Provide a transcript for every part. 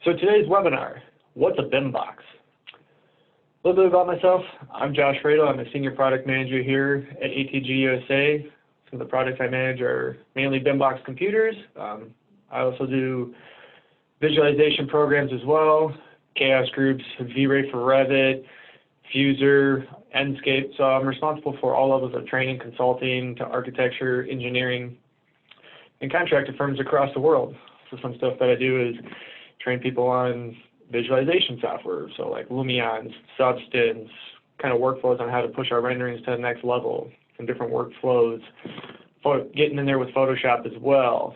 So today's webinar, what's a BIMBOX? A little bit about myself. I'm Josh Radle. I'm a senior product manager here at ATG USA. Some of the products I manage are mainly BIMBOX computers. I also do visualization programs as well, chaos groups, V-Ray for Revit, Fuser, Enscape. So I'm responsible for all levels of training, consulting to architecture, engineering, and contractor firms across the world. So some stuff that I do is train people on visualization software, so like Lumions, Substance, kind of workflows on how to push our renderings to the next level, some different workflows, getting in there with Photoshop as well.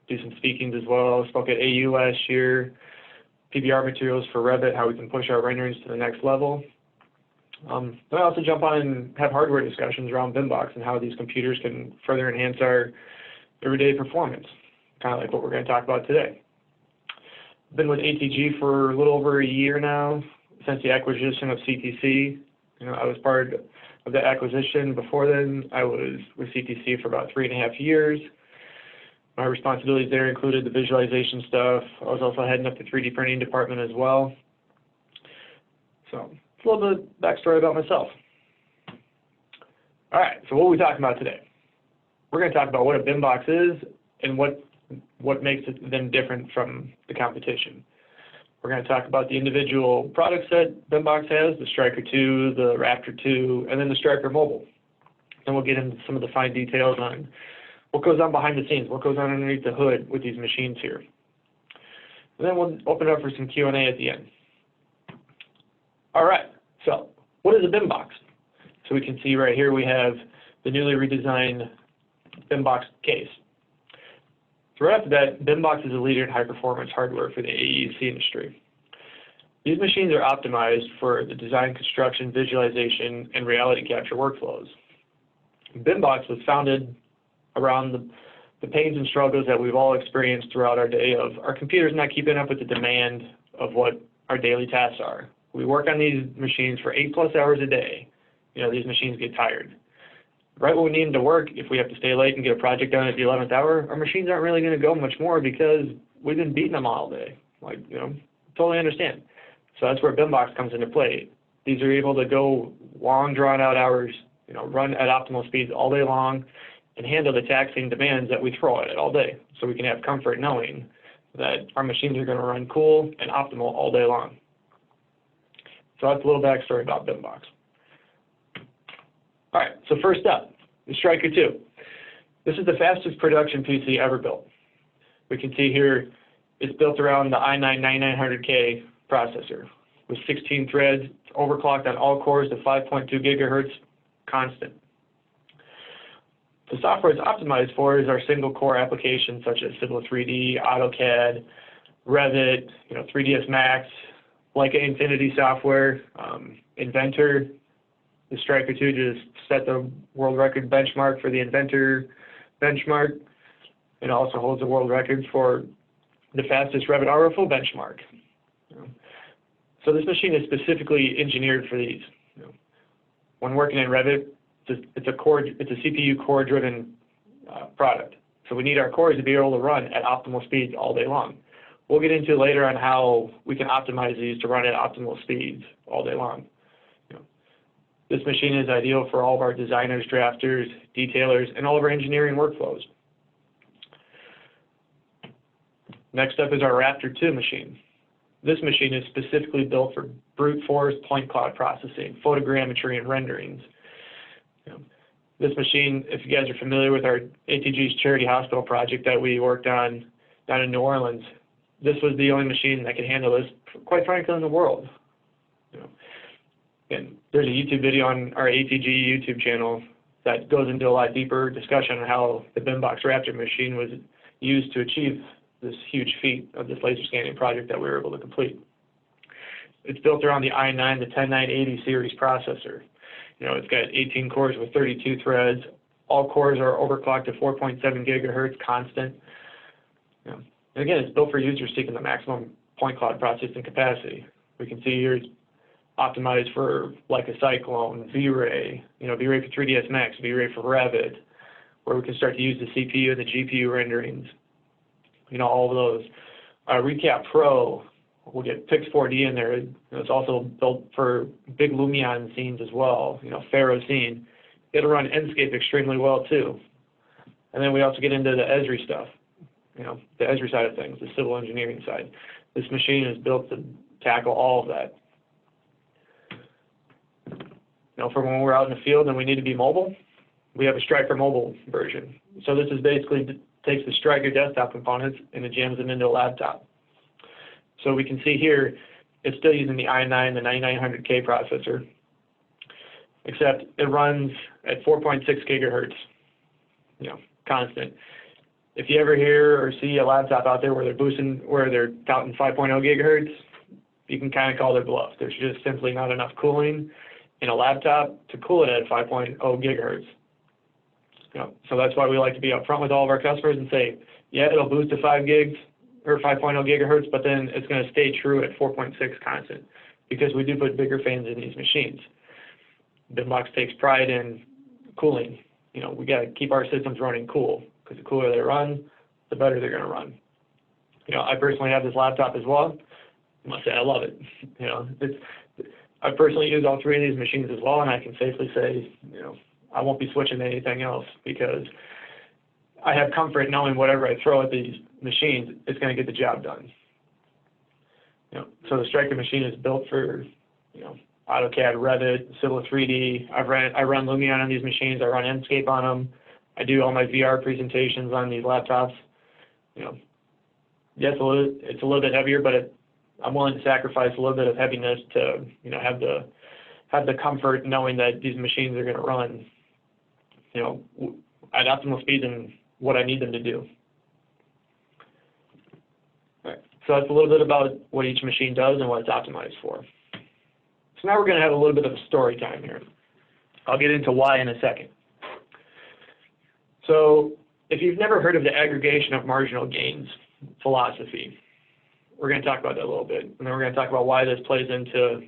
Do some speakings as well. Spoke at AU last year, PBR materials for Revit, how we can push our renderings to the next level. Then I also jump on and have hardware discussions around BIMBOX and how these computers can further enhance our everyday performance, kind of like what we're going to talk about today. Been with ATG for a little over a year now, since the acquisition of CTC. I was part of that acquisition. Before then, I was with CTC for about 3.5 years. My responsibilities there included the visualization stuff. I was also heading up the 3D printing department as well. So, a little bit of backstory about myself. All right, so what are we talking about today? We're going to talk about what a BIMBOX is and what makes them different from the competition. We're going to talk about the individual products that BIMBOX has, the Striker 2, the Raptor 2, and then the Striker Mobile. Then we'll get into some of the fine details on what goes on behind the scenes, what goes on underneath the hood with these machines here. And then we'll open it up for some Q&A at the end. All right, so what is a BIMBOX? So we can see right here we have the newly redesigned BIMBOX case. So right after that, BIMBOX is a leader in high-performance hardware for the AEC industry. These machines are optimized for the design, construction, visualization, and reality capture workflows. BIMBOX was founded around the pains and struggles that we've all experienced throughout our day of our computers not keeping up with the demand of what our daily tasks are. We work on these machines for 8+ hours a day. These machines get tired. Right when we need them to work, if we have to stay late and get a project done at the 11th hour, our machines aren't really going to go much more because we've been beating them all day. Totally understand. So that's where BIMBOX comes into play. These are able to go long, drawn-out hours, run at optimal speeds all day long, and handle the taxing demands that we throw at it all day. So we can have comfort knowing that our machines are going to run cool and optimal all day long. So that's a little backstory about BIMBOX. All right, so first up, the Striker 2. This is the fastest production PC ever built. We can see here it's built around the i9-9900K processor with 16 threads. It's overclocked on all cores to 5.2 gigahertz constant. The software it's optimized for is our single core applications such as Civil 3D, AutoCAD, Revit, 3ds Max, Leica Infinity software, Inventor. The Striker 2 just set the world record benchmark for the Inventor benchmark. It also holds the world record for the fastest Revit RFO benchmark. So this machine is specifically engineered for these. When working in Revit, it's a CPU core-driven product. So we need our cores to be able to run at optimal speeds all day long. We'll get into later on how we can optimize these to run at optimal speeds all day long. This machine is ideal for all of our designers, drafters, detailers, and all of our engineering workflows. Next up is our Raptor 2 machine. This machine is specifically built for brute force point cloud processing, photogrammetry, and renderings. This machine, if you guys are familiar with our ATG's charity hospital project that we worked on down in New Orleans, this was the only machine that could handle this, quite frankly, in the world. And there's a YouTube video on our ATG YouTube channel that goes into a lot deeper discussion on how the BIMBOX Raptor machine was used to achieve this huge feat of this laser scanning project that we were able to complete. It's built around the i9 to 10980 series processor. It's got 18 cores with 32 threads. All cores are overclocked to 4.7 gigahertz constant. And again, it's built for users seeking the maximum point cloud processing capacity. We can see here it's optimized for like a Cyclone, V-Ray, V-Ray for 3ds Max, V-Ray for Revit, where we can start to use the CPU and the GPU renderings, all of those. Recap Pro will get Pix 4D in there. It's also built for big Lumion scenes as well, Faro scene. It'll run Enscape extremely well too. And then we also get into the Esri stuff, the Esri side of things, the civil engineering side. This machine is built to tackle all of that. For when we're out in the field and we need to be mobile, we have a Striker mobile version. So this is basically takes the Striker desktop components and it jams them into a laptop. So we can see here, it's still using the i9, the 9900K processor, except it runs at 4.6 gigahertz, constant. If you ever hear or see a laptop out there where they're touting 5.0 gigahertz, you can kind of call their bluff. There's just simply not enough cooling in a laptop to cool it at 5.0 gigahertz. So that's why we like to be upfront with all of our customers and say, yeah, it'll boost to 5 gigs or 5.0 gigahertz, but then it's going to stay true at 4.6 constant because we do put bigger fans in these machines. BIMBOX takes pride in cooling. We got to keep our systems running cool because the cooler they run, the better they're going to run. I personally have this laptop as well. I must say I love it. I personally use all 3 of these machines as well, and I can safely say, I won't be switching to anything else because I have comfort knowing whatever I throw at these machines, it's going to get the job done. So the Striker machine is built for, AutoCAD, Revit, Civil 3D. I run Lumion on these machines. I run Enscape on them. I do all my VR presentations on these laptops. Yes, it's a little bit heavier, but I'm willing to sacrifice a little bit of heaviness to, have the comfort knowing that these machines are going to run, at optimal speed and what I need them to do. All right. So that's a little bit about what each machine does and what it's optimized for. So now we're going to have a little bit of a story time here. I'll get into why in a second. So if you've never heard of the aggregation of marginal gains philosophy, we're going to talk about that a little bit. And then we're going to talk about why this plays into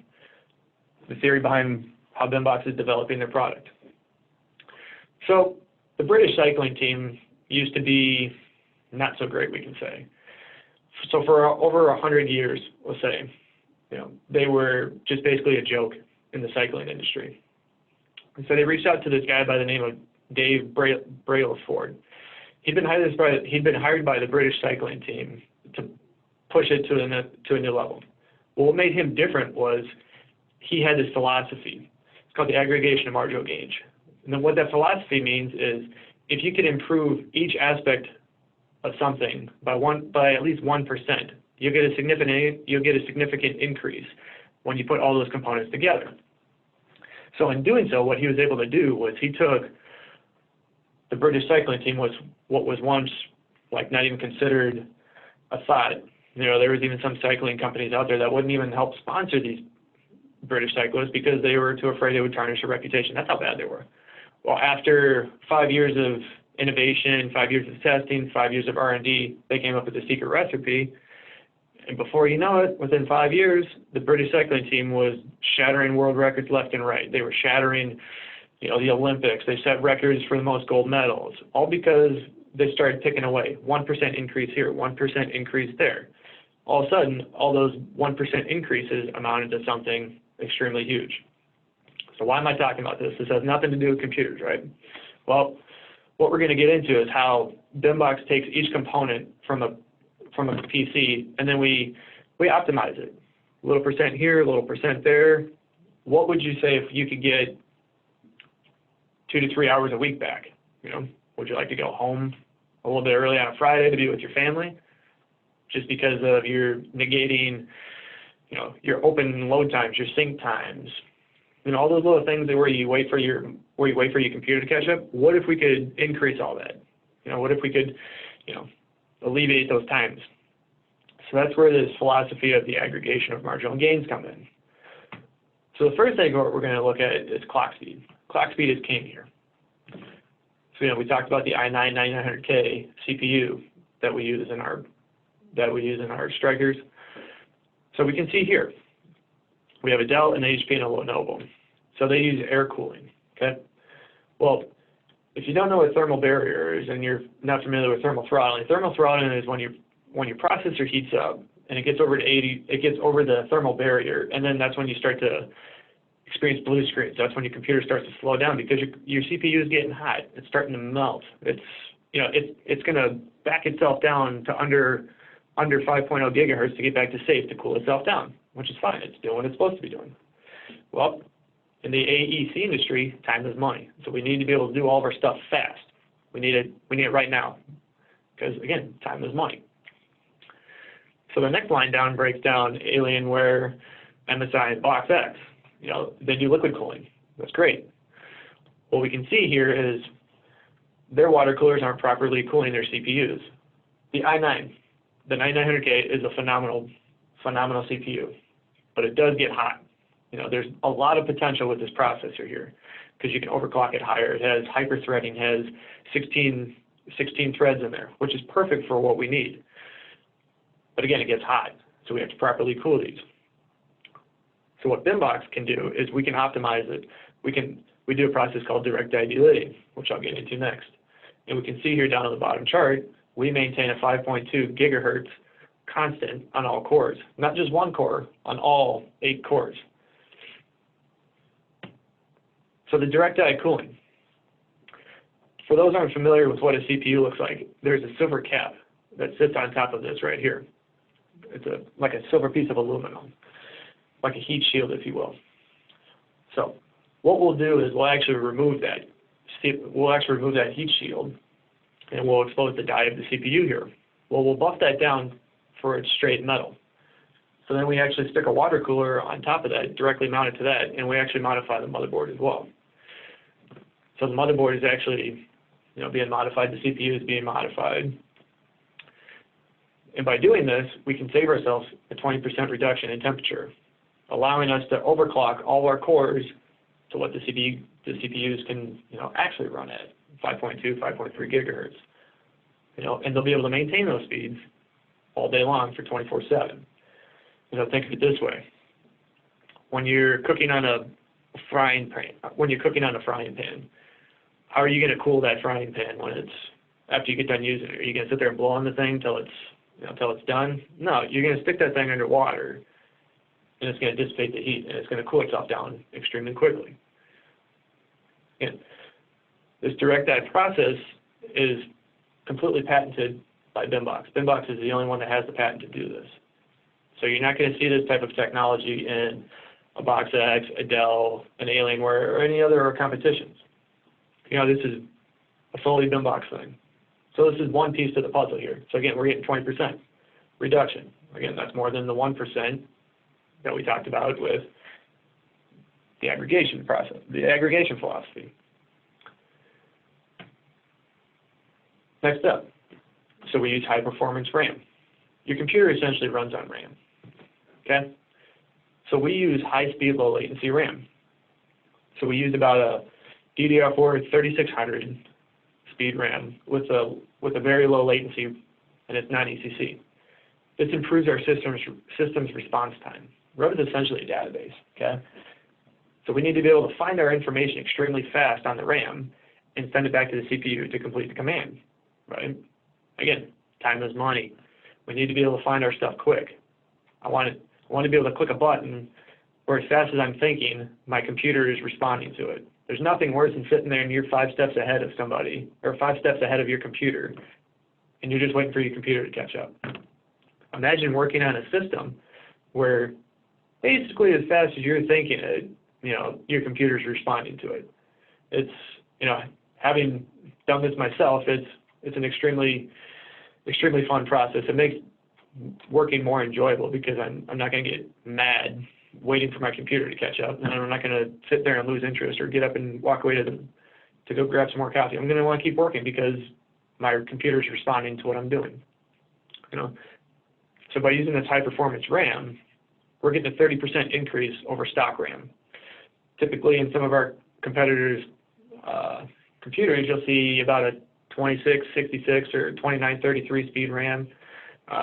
the theory behind how BIMBOX is developing their product. So the British cycling team used to be not so great, we can say. So for over 100 years, we'll say, they were just basically a joke in the cycling industry. And so they reached out to this guy by the name of Dave Brailsford. He'd been hired by the British cycling team to push it to a new level. Well, what made him different was he had this philosophy. It's called the aggregation of marginal gains. And then what that philosophy means is if you can improve each aspect of something by at least 1%, you'll get a significant increase when you put all those components together. So in doing so, what he was able to do was he took the British cycling team, was what was once like not even considered a thought. There was even some cycling companies out there that wouldn't even help sponsor these British cyclists because they were too afraid it would tarnish their reputation. That's how bad they were. Well, after 5 years of innovation, 5 years of testing, 5 years of R&D, they came up with the secret recipe. And before you know it, within 5 years, the British cycling team was shattering world records left and right. They were shattering, the Olympics. They set records for the most gold medals, all because they started picking away. 1% increase here, 1% increase there. All of a sudden, all those 1% increases amounted to something extremely huge. So why am I talking about this? This has nothing to do with computers, right? Well, what we're going to get into is how BIMBOX takes each component from a PC, and then we optimize it. A little percent here, a little percent there. What would you say if you could get 2 to 3 hours a week back? Would you like to go home a little bit early on a Friday to be with your family? Just because of your negating, your open load times, your sync times, all those little things where you wait for your computer to catch up. What if we could increase all that? What if we could, alleviate those times? So that's where this philosophy of the aggregation of marginal gains come in. So the first thing we're going to look at is clock speed. Clock speed is king here. So we talked about the i9 9900K CPU that we use in our Strikers. So we can see here we have a Dell, an HP, and a Lenovo. So they use air cooling. Okay. Well, if you don't know what thermal barrier is and you're not familiar with thermal throttling is when when your processor heats up and it gets over to 80, it gets over the thermal barrier, and then that's when you start to experience blue screens. That's when your computer starts to slow down because your CPU is getting hot. It's starting to melt. It's going to back itself down to under 5.0 gigahertz to get back to safe to cool itself down, which is fine. It's doing what it's supposed to be doing. Well, in the AEC industry, time is money. So we need to be able to do all of our stuff fast. We need it right now because, again, time is money. So the next line down breaks down Alienware, MSI, and BoxX. They do liquid cooling. That's great. What we can see here is their water coolers aren't properly cooling their CPUs. The i9, the 9900K is a phenomenal CPU, but it does get hot. There's a lot of potential with this processor here because you can overclock it higher. It has hyper-threading, has 16 threads in there, which is perfect for what we need. But again, it gets hot, so we have to properly cool these. So what BIMBOX can do is we can optimize it. We do a process called direct die delidding, which I'll get into next. And we can see here down on the bottom chart, we maintain a 5.2 gigahertz constant on all cores, not just one core, on all 8 cores. So the direct die cooling. For those who aren't familiar with what a CPU looks like, there's a silver cap that sits on top of this right here. It's like a silver piece of aluminum, like a heat shield, if you will. So what we'll do is we'll actually remove that heat shield, and we'll expose the die of the CPU here. Well, we'll buff that down for its straight metal. So then we actually stick a water cooler on top of that, directly mounted to that, and we actually modify the motherboard as well. So the motherboard is actually, being modified. The CPU is being modified. And by doing this, we can save ourselves a 20% reduction in temperature, allowing us to overclock all our cores to what the CPUs can, actually run at 5.2, 5.3 gigahertz. And they'll be able to maintain those speeds all day long for 24/7. Think of it this way: when you're cooking on a frying pan, how are you going to cool that frying pan after you get done using it? Are you going to sit there and blow on the thing till it's done? No, you're going to stick that thing under water, and it's going to dissipate the heat, and it's going to cool itself down extremely quickly. And this direct die process is completely patented by BIMBOX. BIMBOX is the only one that has the patent to do this. So you're not going to see this type of technology in a BoxX, a Dell, an Alienware, or any other competitions. This is a fully BIMBOX thing. So this is one piece to the puzzle here. So again, we're getting 20% reduction. Again, that's more than the 1% that we talked about with the aggregation process, the aggregation philosophy. Next up, so we use high performance RAM. Your computer essentially runs on RAM, okay? So we use high speed, low latency RAM. So we use about a DDR4 3600 speed RAM with a very low latency, and it's non-ECC. This improves our system's response time. Revit is essentially a database, okay? So we need to be able to find our information extremely fast on the RAM and send it back to the CPU to complete the command, right? Again, time is money. We need to be able to find our stuff quick. I want to be able to click a button where as fast as I'm thinking, my computer is responding to it. There's nothing worse than sitting there and you're 5 steps ahead of somebody, or 5 steps ahead of your computer, and you're just waiting for your computer to catch up. Imagine working on a system where basically as fast as you're thinking it, your computer's responding to it. It's, having done this myself, it's an extremely fun process. It makes working more enjoyable because I'm not going to get mad waiting for my computer to catch up, and I'm not going to sit there and lose interest or get up and walk away to go grab some more coffee. I'm going to want to keep working because my computer's responding to what I'm doing. So by using this high performance RAM, we're getting a 30% increase over stock RAM. Typically in some of our competitors' computers, you'll see about a 2666 or 2933 speed RAM. A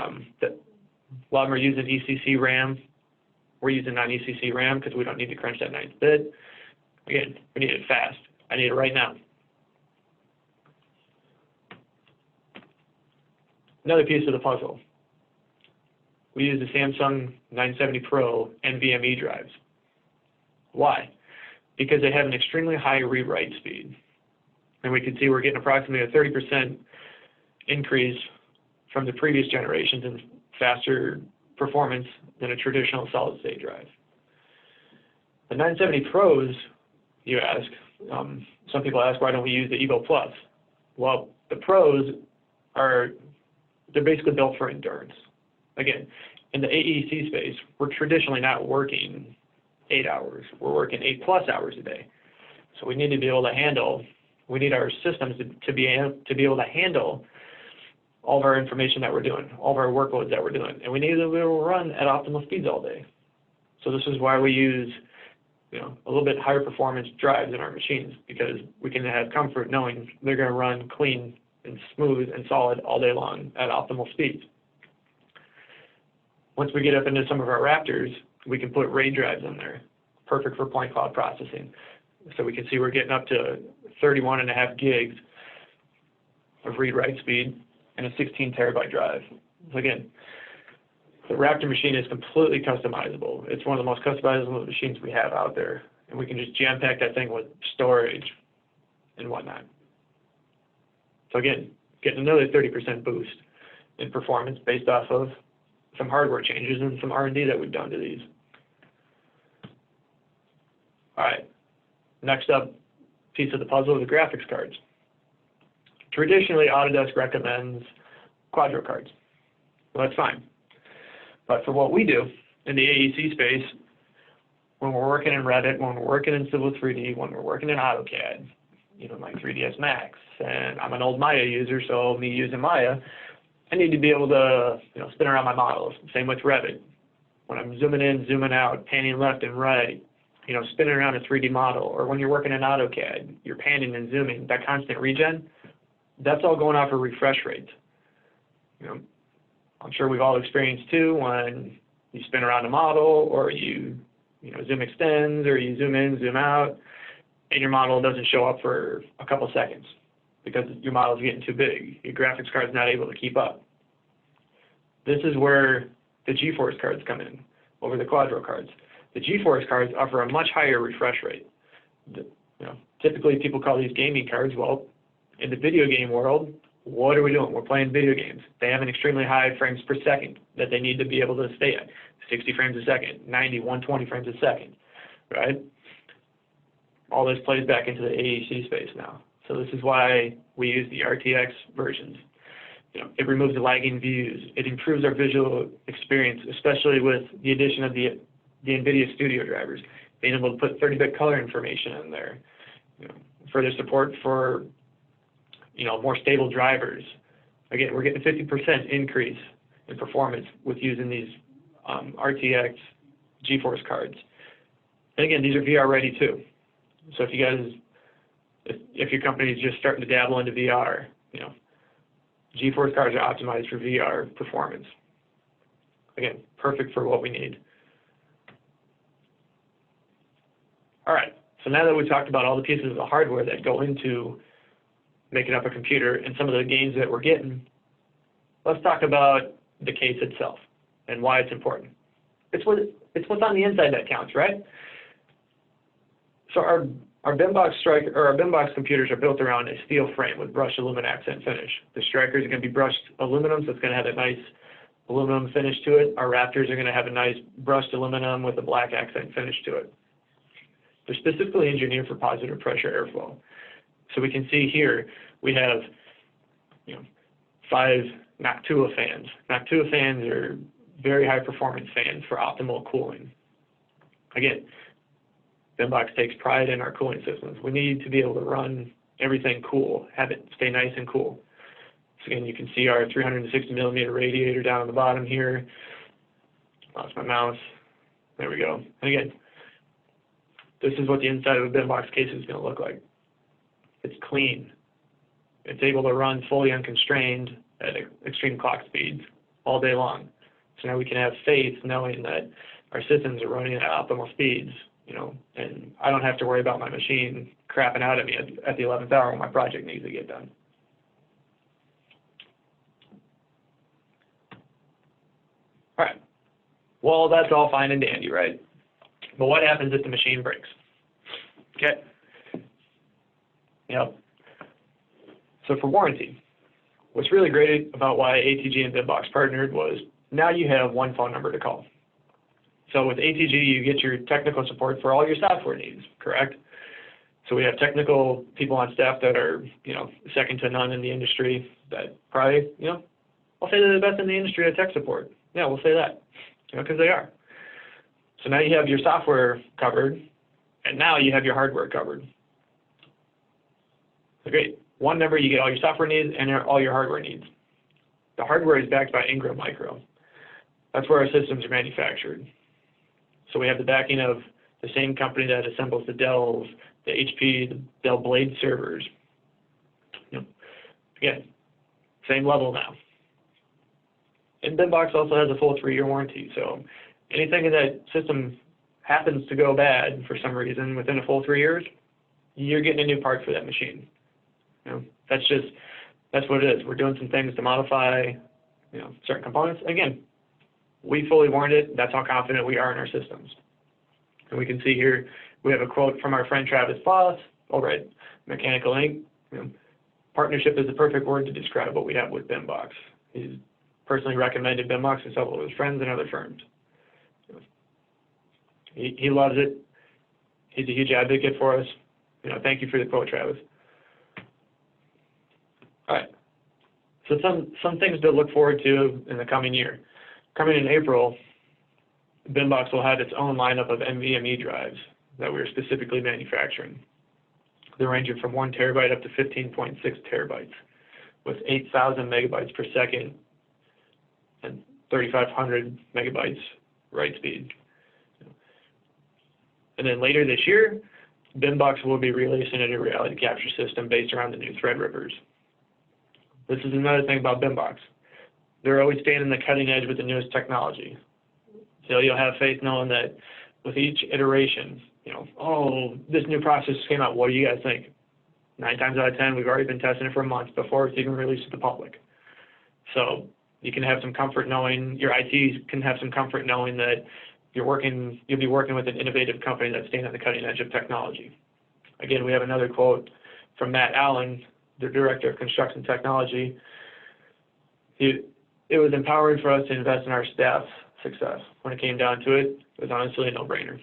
lot of them are using ECC RAM. We're using non-ECC RAM because we don't need to crunch that 9th bit. Again, we need it fast. I need it right now. Another piece of the puzzle. we use the Samsung 970 Pro NVMe drives. Why? Because they have an extremely high read-write speed. And we can see we're getting approximately a 30% increase from the previous generations in faster performance than a traditional solid-state drive. The 970 Pros, you ask, some people ask, why don't we use the Evo Plus? Well, the Pros they're basically built for endurance. Again, in the AEC space, we're traditionally not working 8 hours. We're working 8+ hours a day. So we need to be able to handle, we need our systems to be able to handle all of our information that we're doing, all of our workloads that we're doing. And we need to be able to run at optimal speeds all day. So this is why we use a little bit higher performance drives in our machines, because we can have comfort knowing they're going to run clean and smooth and solid all day long at optimal speeds. Once we get up into some of our Raptors, we can put RAID drives in there, perfect for point cloud processing. So we can see we're getting up to 31.5 gigs of read-write speed and a 16 terabyte drive. So again, the Raptor machine is completely customizable. It's one of the most customizable machines we have out there. And we can just jam-pack that thing with storage and whatnot. So again, getting another 30% boost in performance based off of some hardware changes and some R&D that we've done to these. All right, next up, piece of the puzzle is the graphics cards. Traditionally, Autodesk recommends Quadro cards. Well, that's fine. But for what we do in the AEC space, when we're working in Revit, when we're working in Civil 3D, when we're working in AutoCAD, even like 3ds Max, and I'm an old Maya user, so me using Maya, I need to be able to spin around my models. Same with Revit. When I'm zooming in, zooming out, panning left and right, spinning around a 3D model, or when you're working in AutoCAD, you're panning and zooming, that constant regen, that's all going off of refresh rates. I'm sure we've all experienced too when you spin around a model, or you zoom extends, or you zoom in, zoom out, and your model doesn't show up for a couple seconds because your model's getting too big. Your graphics card's not able to keep up. This is where the GeForce cards come in over the Quadro cards. The GeForce cards offer a much higher refresh rate. Typically people call these gaming cards. Well, in the video game world, what are we doing? We're playing video games. They have an extremely high frames per second that they need to be able to stay at. 60 frames a second, 90, 120 frames a second, right? All this plays back into the AEC space now. So this is why we use the RTX versions. It removes the lagging views. It improves our visual experience, especially with the addition of the NVIDIA Studio drivers, being able to put 30-bit color information in there. Further support for more stable drivers. Again, we're getting a 50% increase in performance with using these RTX GeForce cards. And again, these are VR ready too. So if you guys, if your company is just starting to dabble into VR, GeForce cards are optimized for VR performance. Again, perfect for what we need. All right, so now that we've talked about all the pieces of the hardware that go into making up a computer and some of the gains that we're getting, let's talk about the case itself and why it's important. It's what's on the inside that counts, right? So our BIMBOX computers are built around a steel frame with brushed aluminum accent finish. The Strikers are going to be brushed aluminum, so it's going to have a nice aluminum finish to it. Our Raptors are going to have a nice brushed aluminum with a black accent finish to it. They're specifically engineered for positive pressure airflow. So we can see here we have 5 Noctua fans. Noctua fans are very high performance fans for optimal cooling. Again, BIMBOX takes pride in our cooling systems. We need to be able to run everything cool, have it stay nice and cool. So again, you can see our 360 millimeter radiator down on the bottom here. Lost my mouse. There we go. And again, this is what the inside of a BIMBOX case is going to look like. It's clean. It's able to run fully unconstrained at extreme clock speeds all day long. So now we can have faith knowing that our systems are running at optimal speeds, and I don't have to worry about my machine crapping out at me at the 11th hour when my project needs to get done. All right, Well, that's all fine and dandy, right? But what happens if the machine breaks? Okay. Yep. So for warranty, what's really great about why ATG and BIMBOX partnered was now you have one phone number to call. So with ATG, you get your technical support for all your software needs, correct? So we have technical people on staff that are, second to none in the industry that probably, I'll say they're the best in the industry at tech support. Yeah, we'll say that, because they are. So now you have your software covered, and now you have your hardware covered. So great. One number, you get all your software needs and all your hardware needs. The hardware is backed by Ingram Micro. That's where our systems are manufactured. So we have the backing of the same company that assembles the Dells, the HP, the Dell Blade servers. Again, same level now. And BIMBOX also has a full 3-year warranty. So anything in that system happens to go bad for some reason within a full 3 years, you're getting a new part for that machine. That's what it is. We're doing some things to modify, certain components. Again, we fully warned it. That's how confident we are in our systems. And we can see here, we have a quote from our friend Travis Foss over at Mechanical Inc. Partnership is the perfect word to describe what we have with BIMBOX. He's personally recommended BIMBOX to several of his friends and other firms. He loves it. He's a huge advocate for us. Thank you for the quote, Travis. All right. So some things to look forward to in the coming year. Coming in April, BIMBOX will have its own lineup of NVMe drives that we're specifically manufacturing. They're ranging from 1 terabyte up to 15.6 terabytes with 8,000 megabytes per second and 3,500 megabytes write speed. And then later this year, BIMBOX will be releasing a new reality capture system based around the new Threadrippers. This is another thing about BIMBOX. They're always staying in the cutting edge with the newest technology. So you'll have faith knowing that with each iteration, this new process came out. What do you guys think? 9 times out of 10, we've already been testing it for a month before it's even released to the public. So you can have some comfort knowing, your IT can have some comfort knowing that you'll be working with an innovative company that's staying at the cutting edge of technology. Again, we have another quote from Matt Allen, the Director of Construction Technology. It was empowering for us to invest in our staff's success. When it came down to it, it was honestly a no-brainer.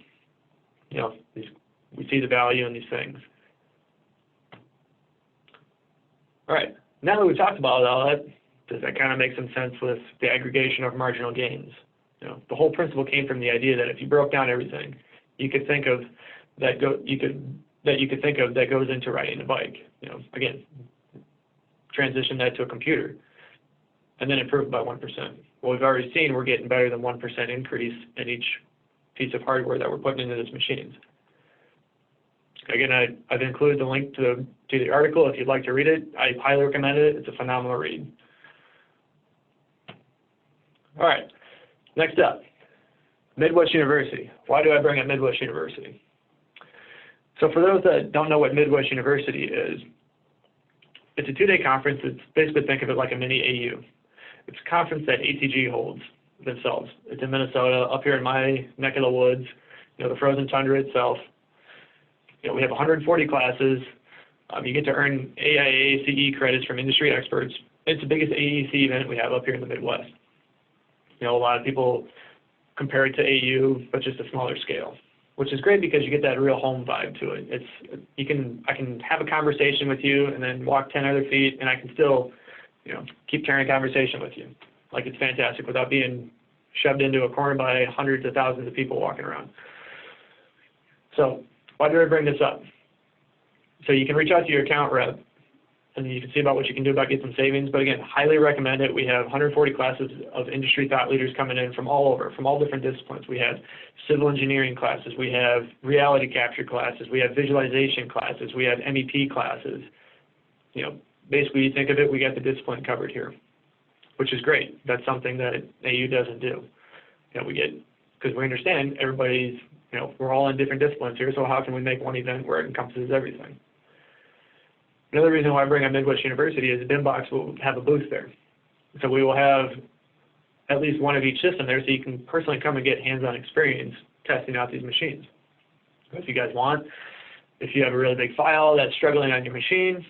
We see the value in these things. All right, now that we've talked about all that, does that kind of make some sense with the aggregation of marginal gains? The whole principle came from the idea that if you broke down everything, you could think of that goes into riding a bike. Again, transition that to a computer, and then improve by 1%. Well, we've already seen we're getting better than 1% increase in each piece of hardware that we're putting into these machines. Again, I've included the link to the article if you'd like to read it. I highly recommend it. It's a phenomenal read. All right, next up, Midwest University. Why do I bring up Midwest University? So for those that don't know what Midwest University is, it's a 2-day conference. It's basically, think of it like a mini AU. It's a conference that ATG holds themselves. It's in Minnesota, up here in my neck of the woods, the frozen tundra itself. We have 140 classes. You get to earn AIA-CE credits from industry experts. It's the biggest AEC event we have up here in the Midwest. A lot of people compare it to AU, but just a smaller scale, which is great because you get that real home vibe to it. I can have a conversation with you and then walk 10 other feet, and I can still, keep carrying a conversation with you. Like, it's fantastic without being shoved into a corner by hundreds of thousands of people walking around. So why do I bring this up? So you can reach out to your account rep, and you can see about what you can do about getting some savings. But again, highly recommend it. We have 140 classes of industry thought leaders coming in from all over, from all different disciplines. We have civil engineering classes. We have reality capture classes. We have visualization classes. We have MEP classes. Basically, you think of it, we got the discipline covered here, which is great. That's something that AU doesn't do. Because we understand everybody's, we're all in different disciplines here, so how can we make one event where it encompasses everything? Another reason why I bring up Midwest University is BIMBOX will have a booth there. So we will have at least one of each system there so you can personally come and get hands-on experience testing out these machines. So if you guys want, if you have a really big file that's struggling on your machine,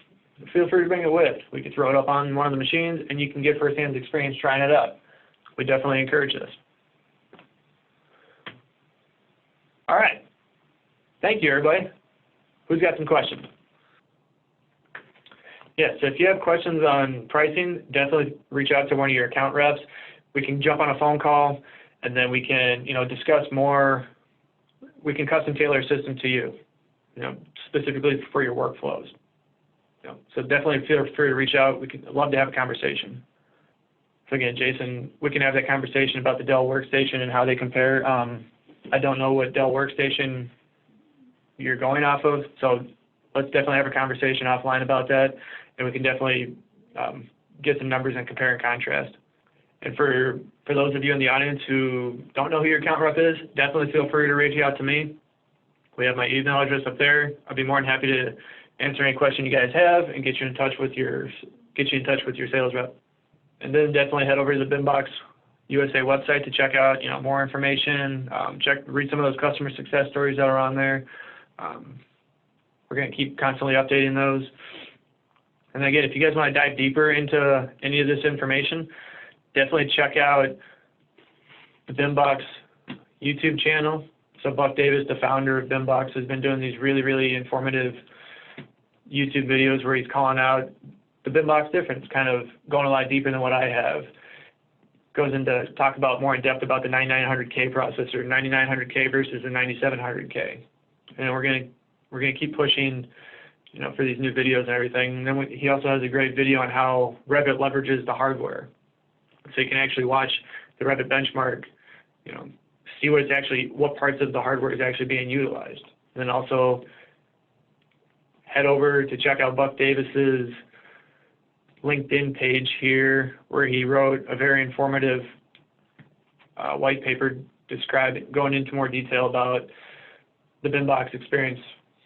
feel free to bring it with. We can throw it up on one of the machines and you can get first-hand experience trying it out. We definitely encourage this. All right. Thank you, everybody. Who's got some questions? Yeah, so if you have questions on pricing, definitely reach out to one of your account reps. We can jump on a phone call, and then we can, discuss more. We can custom tailor a system to you, specifically for your workflows. So definitely feel free to reach out. I'd love to have a conversation. So again, Jason, we can have that conversation about the Dell workstation and how they compare. I don't know what Dell workstation you're going off of, so let's definitely have a conversation offline about that, and we can definitely get some numbers and compare and contrast. And for those of you in the audience who don't know who your account rep is, definitely feel free to reach out to me. We have my email address up there. I'll be more than happy to answer any question you guys have and get you in touch with your sales rep. And then definitely head over to the BIMBOX USA website to check out more information. Read some of those customer success stories that are on there. We're going to keep constantly updating those. And again, if you guys want to dive deeper into any of this information, definitely check out the BIMBOX YouTube channel. So Buck Davis, the founder of BIMBOX, has been doing these really, really informative YouTube videos where he's calling out the BIMBOX difference, kind of going a lot deeper than what I have. Goes into talk about more in depth about the 9900K processor, 9900K versus the 9700K. And we're gonna keep pushing, for these new videos and everything. And then he also has a great video on how Revit leverages the hardware, so you can actually watch the Revit benchmark, see what parts of the hardware is actually being utilized. And then also head over to check out Buck Davis's LinkedIn page here, where he wrote a very informative white paper going into more detail about the BIMBOX experience.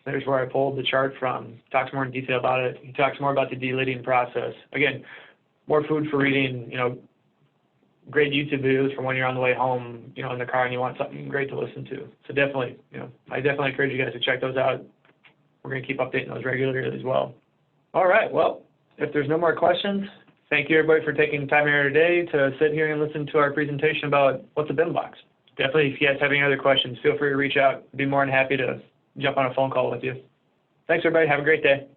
There's where I pulled the chart from. Talks more in detail about it. He talks more about the delidding process. Again, more food for reading, great YouTube videos for when you're on the way home, in the car and you want something great to listen to. So definitely, I definitely encourage you guys to check those out. We're going to keep updating those regularly as well. All right, well, if there's no more questions, thank you everybody for taking time here today to sit here and listen to our presentation about what's a BIMBOX. Definitely, if you guys have any other questions, feel free to reach out. I'd be more than happy to jump on a phone call with you. Thanks, everybody. Have a great day.